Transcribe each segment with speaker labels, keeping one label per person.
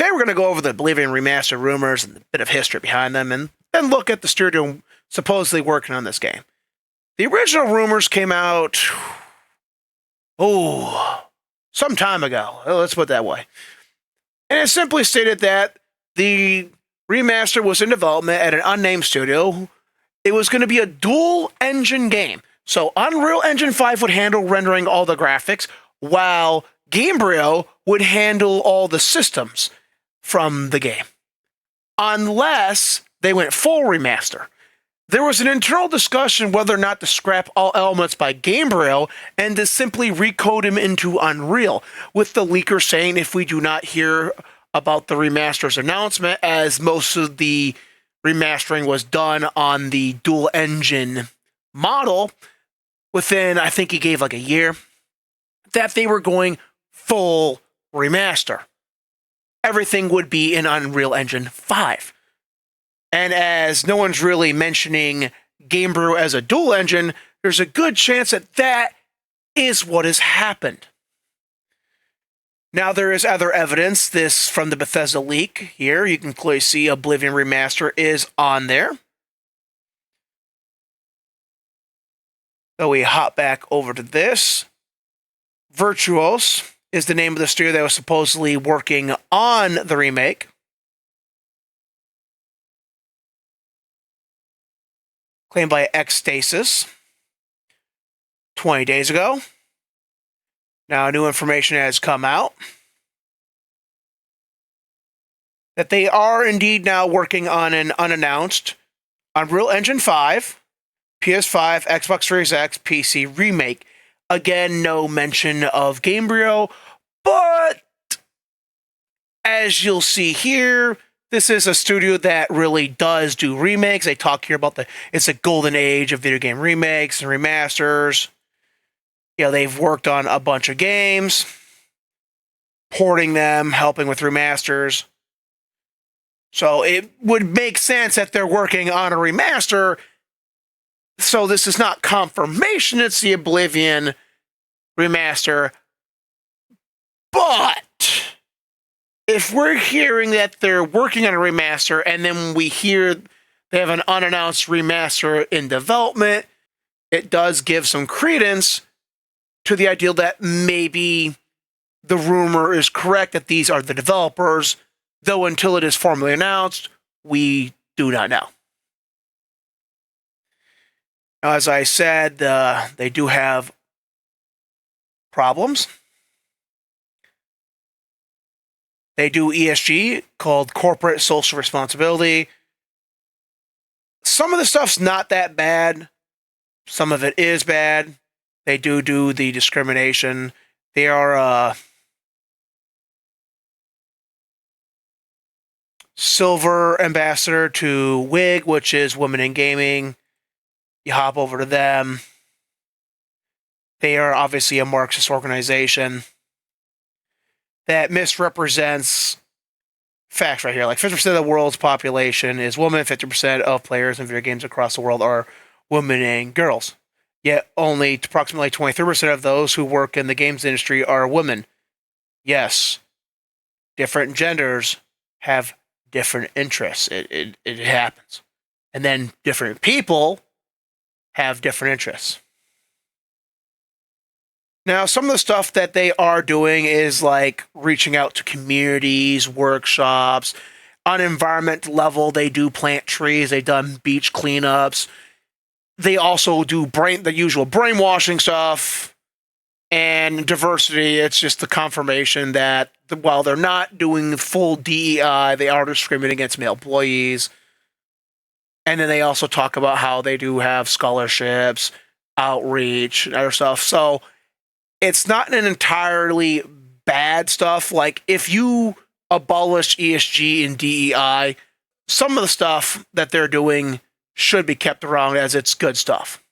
Speaker 1: Today we're going to go over the Oblivion Remaster rumors and a bit of history behind them, and then look at the studio supposedly working on this game. The original rumors came out, some time ago. Let's put it that way. And it simply stated that the remaster was in development at an unnamed studio. It was going to be a dual-engine game. So Unreal Engine 5 would handle rendering all the graphics, while Gamebryo would handle all the systems from the game, unless they went full remaster. There was an internal discussion whether or not to scrap all elements by Gamebryo and to simply recode them into Unreal, with the leaker saying if we do not hear about the remaster's announcement, as most of the remastering was done on the dual engine model, within, I think he gave like a year, that they were going full remaster. Everything would be in Unreal Engine 5. And as no one's really mentioning Gamebryo as a dual engine, there's a good chance that that is what has happened. Now, there is other evidence. This from the Bethesda leak here. You can clearly see Oblivion Remaster is on there. So we hop back over to this. Virtuos is the name of the studio that was supposedly working on the remake. Claimed by Xstasis 20 days ago. Now, new information has come out that they are indeed now working on an unannounced Unreal Engine 5, PS5, Xbox Series X, PC remake. Again, no mention of Gamebryo, but as you'll see here, this is a studio that really does do remakes. They talk here about it's a golden age of video game remakes and remasters. You know, they've worked on a bunch of games, porting them, helping with remasters. So it would make sense that they're working on a remaster. So this is not confirmation it's the Oblivion remaster. But if we're hearing that they're working on a remaster and then we hear they have an unannounced remaster in development, it does give some credence to the idea that maybe the rumor is correct that these are the developers, though until it is formally announced, we do not know. Now, as I said, they do have problems. They do ESG, called Corporate Social Responsibility. Some of the stuff's not that bad. Some of it is bad. They do the discrimination. They are Silver Ambassador to WIG, which is Women in Gaming. You hop over to them. They are obviously a Marxist organization that misrepresents facts right here. Like 50% of the world's population is women, 50% of players in video games across the world are women and girls. Yet only approximately 23% of those who work in the games industry are women. Yes, different genders have different interests. It happens. And then different people have different interests. Now, some of the stuff that they are doing is like reaching out to communities, workshops. On environment level, they do plant trees. They've done beach cleanups. They also do the usual brainwashing stuff and diversity. It's just the confirmation that while they're not doing full DEI, they are discriminating against male employees. And then they also talk about how they do have scholarships, outreach, and other stuff. So it's not an entirely bad stuff. Like, if you abolish ESG and DEI, some of the stuff that they're doing should be kept around as it's good stuff.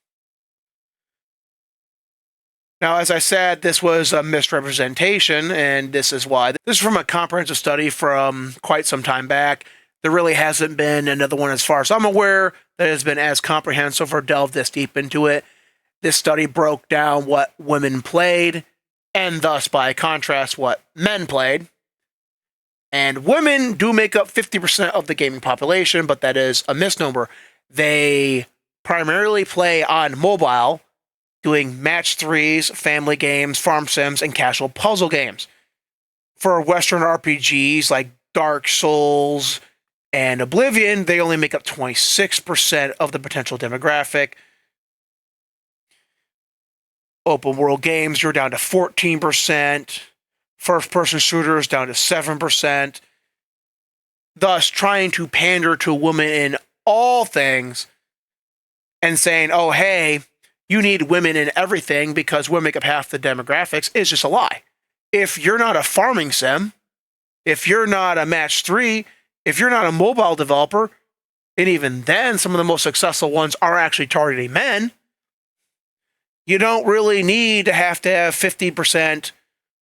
Speaker 1: Now, as I said, this was a misrepresentation, and this is why. This is from a comprehensive study from quite some time back. There really hasn't been another one, as far as I'm aware, that has been as comprehensive or delved this deep into it. This study broke down what women played, and thus, by contrast, what men played. And women do make up 50% of the gaming population, but that is a misnomer. They primarily play on mobile, doing match threes, family games, farm sims, and casual puzzle games. For Western RPGs like Dark Souls and Oblivion, they only make up 26% of the potential demographic. Open world games, you're down to 14%. First-person shooters down to 7%. Thus, trying to pander to women in all things and saying, oh, hey, you need women in everything because women make up half the demographics is just a lie. If you're not a farming sim, if you're not a match 3, if you're not a mobile developer, and even then, some of the most successful ones are actually targeting men, you don't really need to have 50%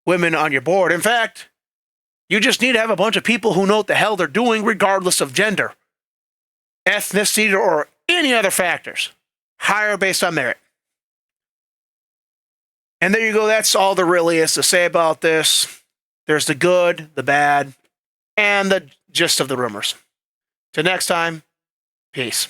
Speaker 1: women on your board. In fact, you just need to have a bunch of people who know what the hell they're doing, regardless of gender, ethnicity, or any other factors. Hire based on merit. And there you go. That's all there really is to say about this. There's the good, the bad, and the gist of the rumors. Till next time, peace.